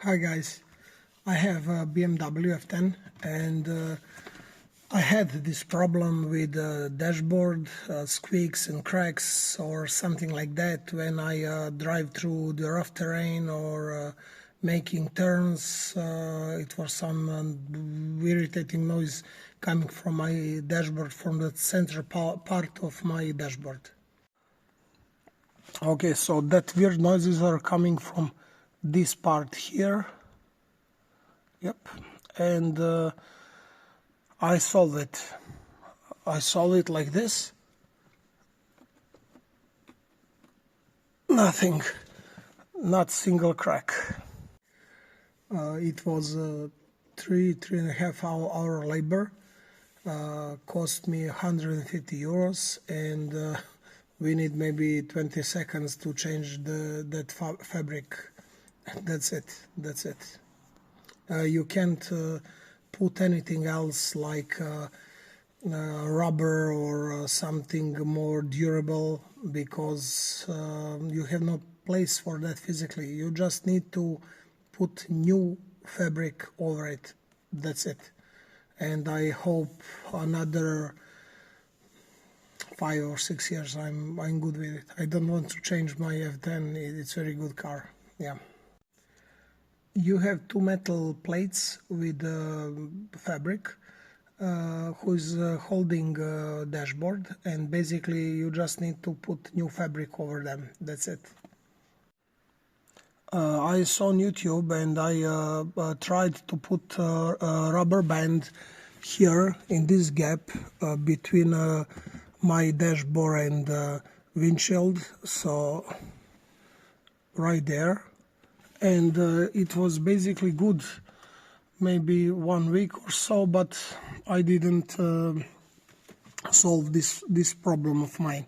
Hi guys, I have a BMW F10 and I had this problem with the dashboard, squeaks and cracks or something like that when I drive through the rough terrain or making turns. It was some irritating noise coming from my dashboard, from the center part of my dashboard. Okay, so that weird noises are coming from this part here. Yep, and I solve it. I solve it like this. Nothing, not single crack. It was three and a half hour labor. Cost me 150 euros, and we need maybe 20 seconds to change that fabric. That's it. You can't put anything else like rubber or something more durable, because you have no place for that physically. You just need to put new fabric over it. That's it. And I hope another 5 or 6 years I'm good with it. I don't want to change my F10. It's a very good car. Yeah. You have two metal plates with fabric who's holding dashboard, and basically you just need to put new fabric over them. That's it. I saw on YouTube and I tried to put a rubber band here in this gap between my dashboard and windshield, so right there. And it was basically good, maybe 1 week or so, but I didn't solve this problem of mine.